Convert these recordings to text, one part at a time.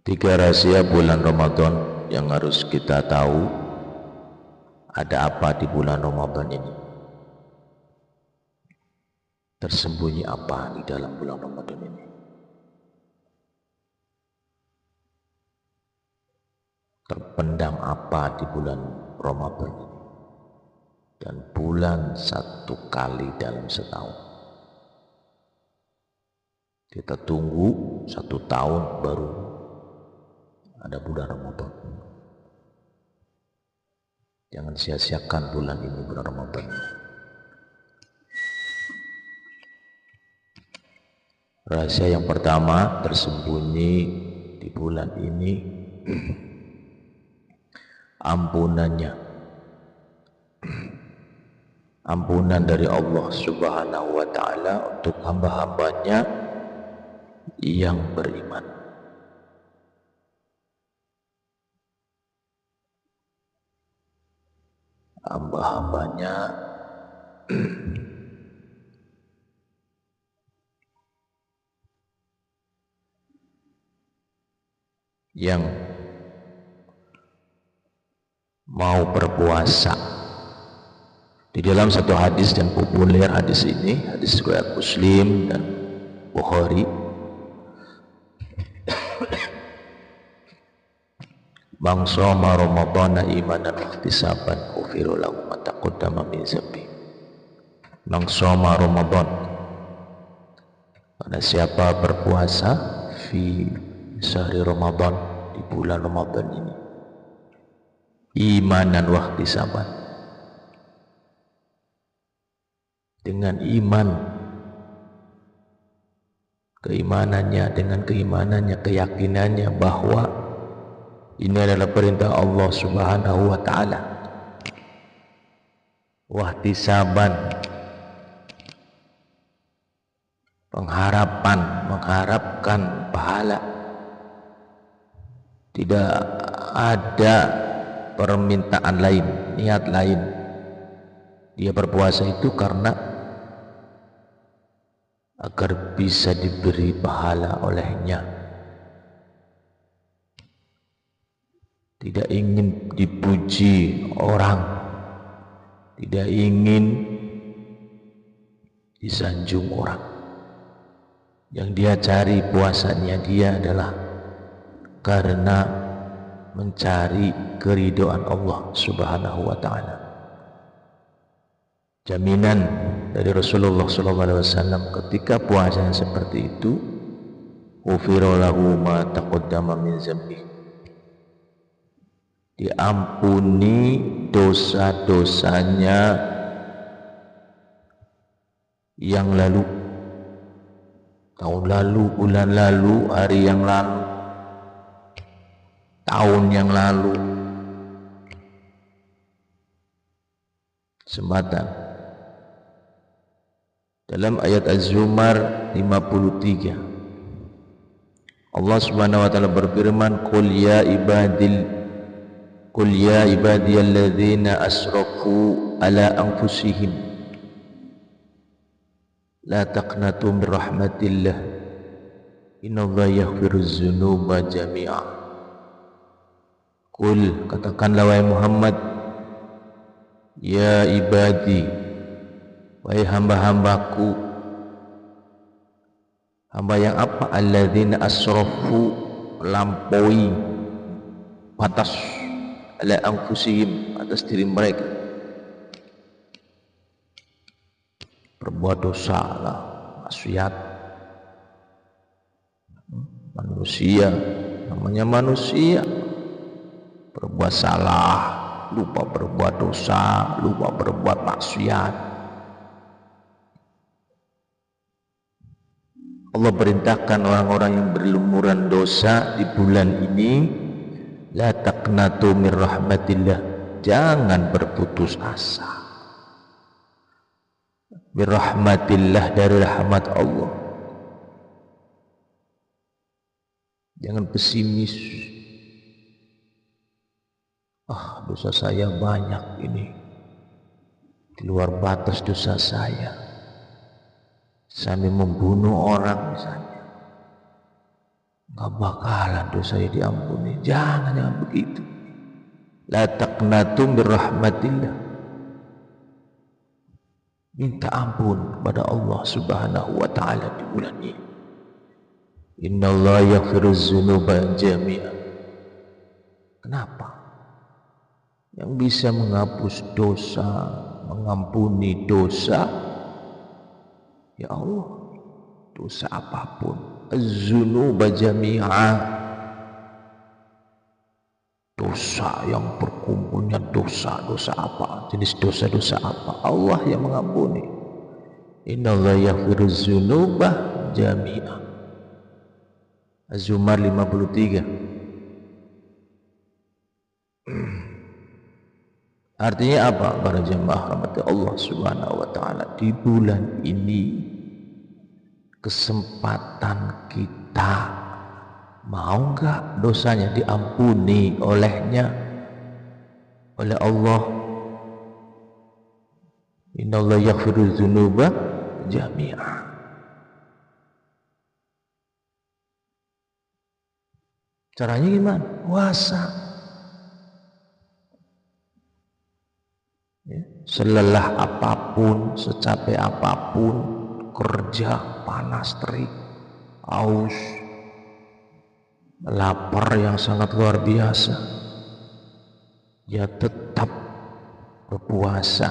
Tiga rahasia bulan Ramadan yang harus kita tahu. Ada apa di bulan Ramadan ini? Tersembunyi apa di dalam bulan Ramadan ini? Terpendam apa di bulan Ramadan ini? Dan bulan satu kali dalam setahun. Kita tunggu 1 tahun baru ada bulan Ramadan. Jangan sia-siakan bulan ini, bulan Ramadan. Rahasia yang pertama tersembunyi di bulan ini ampunannya. Ampunan dari Allah Subhanahu wa ta'ala untuk hamba-hambanya yang beriman. Hamba-hambanya yang mau berpuasa. Di dalam satu hadis yang populer, hadis ini hadis riwayat Muslim dan Bukhari, man shoma ramadhana imanan wa ihtisaban ghufira lahu ma taqaddama min dzambi. Man shoma Ramadan, pada siapa berpuasa fi sehari Ramadan, di bulan Ramadan ini, imanan wa ihtisaban, dengan iman, dengan keimanannya, keyakinannya bahwa ini adalah perintah Allah Subhanahu wa ta'ala. Wahtisaban, mengharapkan pahala. Tidak ada permintaan lain, niat lain. Dia berpuasa itu karena agar bisa diberi pahala olehnya. Tidak ingin dipuji orang, tidak ingin disanjung orang. Yang dia cari puasanya dia adalah karena mencari keridhaan Allah Subhanahu wa ta'ala. Jaminan dari Rasulullah SAW ketika puasa seperti itu, ghufira lahu ma taqaddama min dzambi, diampuni dosa-dosanya yang lalu, tahun lalu, bulan lalu, hari yang lalu, tahun yang lalu. Sembatan dalam ayat Az-Zumar 53, Allah Subhanahu wa ta'ala berfirman, qul ya ibadiyalladzina asrafu ala anfusihim la taqnatu min rahmatillah innallaha yaghfiruz dzunuba jami'a. Qul, katakanlah wahai Muhammad, ya ibadi, wahai hamba-hambaku. Hamba yang apa? Alladzina asrafu, melampaui batas, ala anfusihim, atas diri mereka, berbuat dosa lah, maksiat. Manusia, namanya manusia, berbuat salah, lupa berbuat dosa, lupa berbuat maksiat. Allah perintahkan orang-orang yang berlumuran dosa di bulan ini, la taqnatu min rahmatillah, jangan berputus asa. Min rahmatillah, dari rahmat Allah. Jangan pesimis. Dosa saya banyak ini, di luar batas dosa saya. Sampai membunuh orang misalnya, nggak bakalan dosanya diampuni. Jangan begitu. La taqnatu min rahmatillah. Minta ampun kepada Allah Subhanahu wa taala di bulan ini. Innallaha yaghfiru dzunuba jami'an. Kenapa? Yang bisa menghapus dosa, mengampuni dosa, ya Allah. Dosa apapun, az-dzunuba jami'a. Dosa yang berkumpulnya dosa apa? Jenis dosa apa? Allah yang mengampuni. Innallaha yaghfiru dzunuba jami'a. Az-Zumar 53. Artinya apa? Para jemaah rahmat Allah Subhanahu wa taala, di bulan ini kesempatan kita, mau enggak dosanya diampuni oleh Allah. Innallaha yaghfiru dzunuba jami'a. Caranya gimana? Puasa. Ya. Selelah apapun, secapek apapun, kerja panas terik, haus, lapar yang sangat luar biasa, ya tetap berpuasa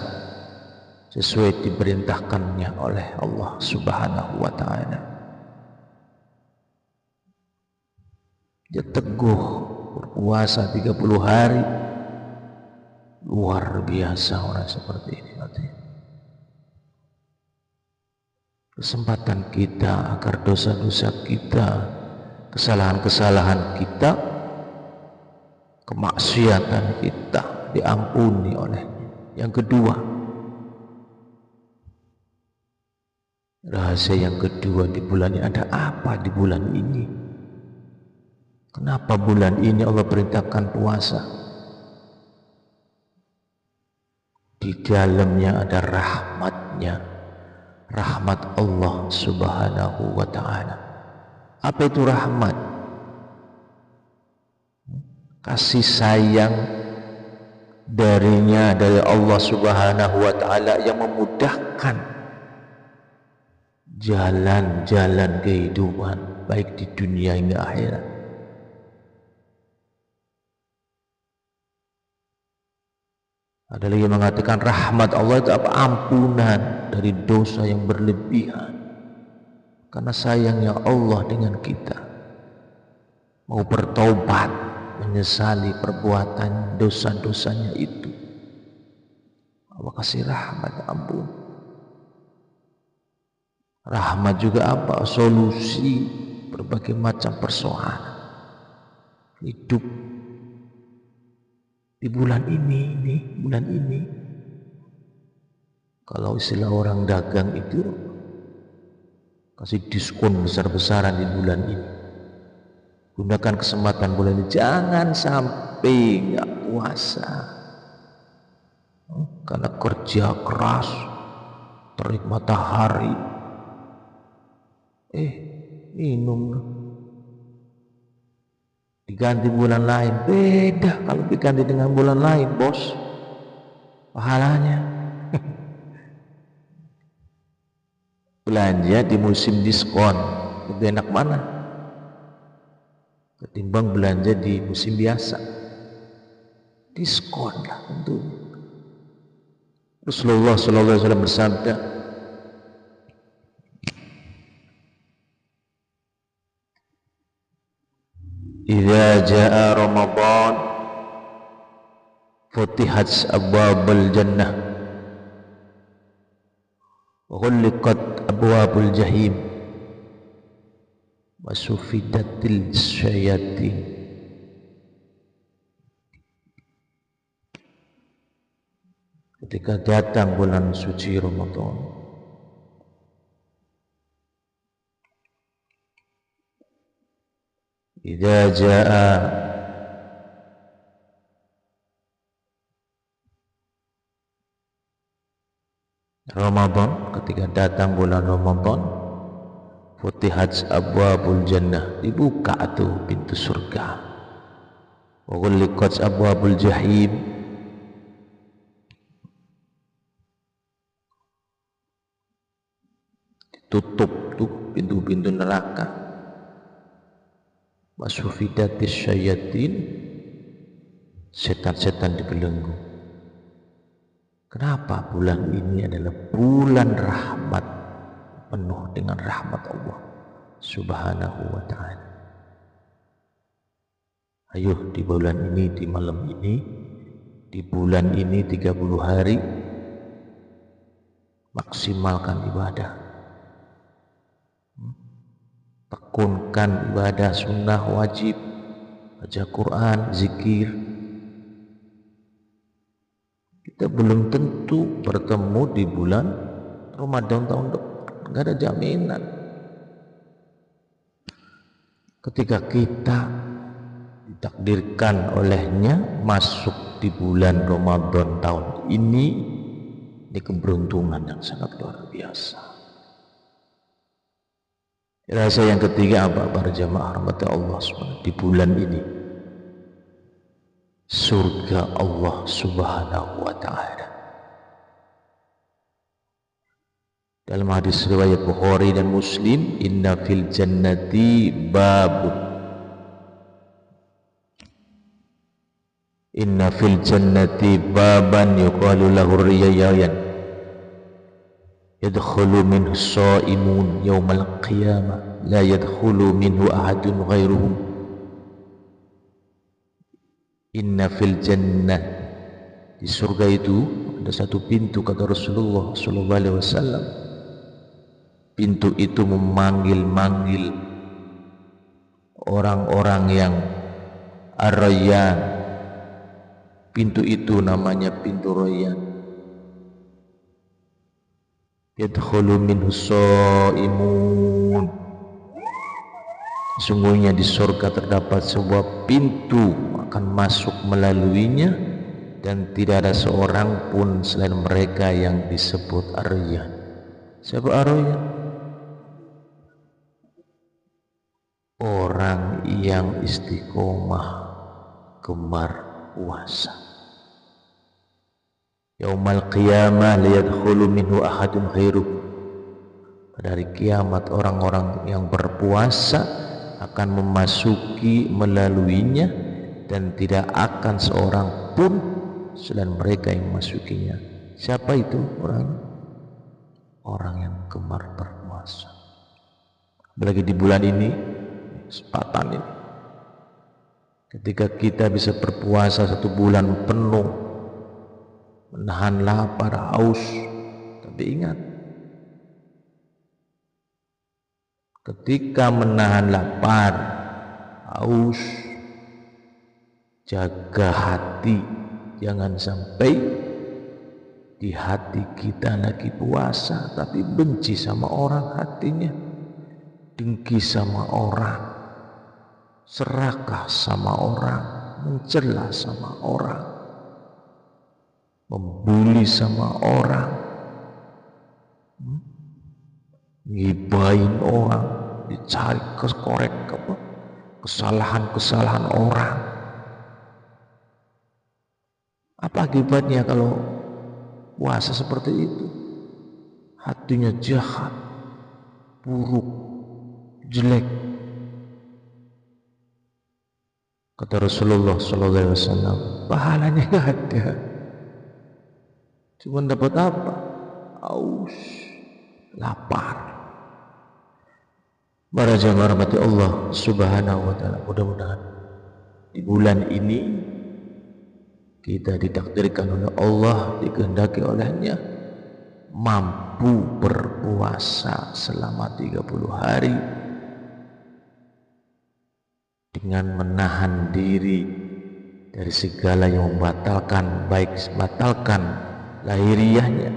sesuai diperintahkannya oleh Allah Subhanahu wa taala. Dia teguh berpuasa 30 hari. Luar biasa orang seperti ini. Kesempatan kita agar dosa-dosa kita, kesalahan-kesalahan kita, kemaksiatan kita diampuni olehnya. Yang kedua, rahasia yang kedua di bulan ini, ada apa di bulan ini? Kenapa bulan ini Allah perintahkan puasa? Di dalamnya ada rahmatnya, rahmat Allah Subhanahu wa ta'ala. Apa itu rahmat? Kasih sayang darinya, dari Allah Subhanahu wa ta'ala, yang memudahkan jalan-jalan kehidupan baik di dunia hingga akhirat. Ada lagi yang mengatakan rahmat Allah itu apa? Ampunan dari dosa yang berlebihan. Karena sayangnya Allah dengan kita, mau bertobat, menyesali perbuatan dosa-dosanya itu, Allah kasih rahmat, ampun. Rahmat juga apa? Solusi berbagai macam persoalan hidup di bulan ini, bulan ini. Kalau istilah orang dagang itu, kasih diskon besar-besaran di bulan ini. Gunakan kesempatan bulan ini, jangan sampai nggak puasa. Karena kerja keras, terik matahari, minum, diganti bulan lain. Beda kalau diganti dengan bulan lain, bos, pahalanya. Belanja di musim diskon lebih enak mana ketimbang belanja di musim biasa? Diskon lah tentunya. Rasulullah sallallahu alaihi wasallam bersabda, "Idza jaa Ramadan futihat abwabul jannah wa ghulqat abwabul jahim wa sufidatil syayatin." Ketika datang bulan suci Ramadan, idza jaa Ramadan, ketika datang bulan Ramadan, futihat abwabul jannah, dibuka tuh pintu surga. Wa ghulliqat abwabul jahim, ditutup tuh pintu-pintu neraka. Wa sufidatis syayatin, setan-setan dibelenggu. Kenapa bulan ini adalah bulan rahmat, penuh dengan rahmat Allah Subhanahu wa ta'ala. Ayo di bulan ini, di malam ini, di bulan ini 30 hari, maksimalkan ibadah, tekunkan ibadah sunnah wajib, baca Quran, zikir. Kita belum tentu bertemu di bulan Ramadan tahun depan, nggak ada jaminan. Ketika kita ditakdirkan olehnya masuk di bulan Ramadan tahun ini keberuntungan yang sangat luar biasa. Rasa yang ketiga apa para jamaah rahmat Allah SWT, di bulan ini surga Allah Subhanahu wa ta'ala. Dalam hadis riwayat Bukhari dan Muslim, inna fil jannati babun, inna fil jannati baban yuqalu lahu riyyan, yadkhulu minhu shaimun yaumal qiyamah la yadkhulu minhu ahadun ghairuhum. Inna fil jannah, di surga itu ada satu pintu, kata Rasulullah sallallahu alaihi wasallam. Pintu itu memanggil-manggil orang-orang yang ar-rayyan. Pintu itu namanya pintu Rayyan. Yadkhulu minhu shaimun, sesungguhnya di surga terdapat sebuah pintu, akan masuk melaluinya dan tidak ada seorang pun selain mereka yang disebut ar-rayyan. Siapa ar-rayyan? Orang yang istiqomah, gemar puasa. Yaumal qiyamah la yadkhulu minhu ahadun ghairuh. Pada hari kiamat orang-orang yang berpuasa akan memasuki melaluinya dan tidak akan seorang pun selain mereka yang memasukinya. Siapa itu orang? Orang yang gemar berpuasa. Apalagi di bulan ini, kesempatan ini, ketika kita bisa berpuasa 1 bulan penuh, menahan lapar, haus. Tapi ingat, ketika menahan lapar, haus, jaga hati, jangan sampai di hati kita lagi puasa tapi benci sama orang hatinya, dengki sama orang, serakah sama orang, mencela sama orang, membuli sama orang, ngibain orang, dicari kekorek kesalahan-kesalahan orang. Apa akibatnya kalau puasa seperti itu? Hatinya jahat, buruk, jelek. Kata Rasulullah SAW, pahalanya nggak ada, cuma dapat apa? Haus, lapar. Para jamaah rahmati Allah Subhanahu wa ta'ala, mudah-mudahan di bulan ini kita ditakdirkan oleh Allah, dikehendaki olehnya mampu berpuasa selama 30 hari dengan menahan diri dari segala yang membatalkan, baik membatalkan lahiriahnya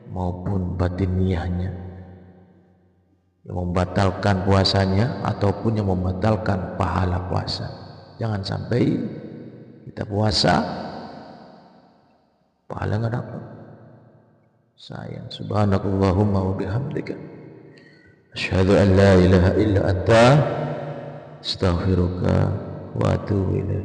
maupun batiniahnya, yang membatalkan puasanya ataupun yang membatalkan pahala puasa. Jangan sampai kita puasa pahala nggak dapat. Sayang. Subhanakallahumma wa bihamdika asyhadu an la ilaha illa anta astaghfiruka wa atubu ilaik.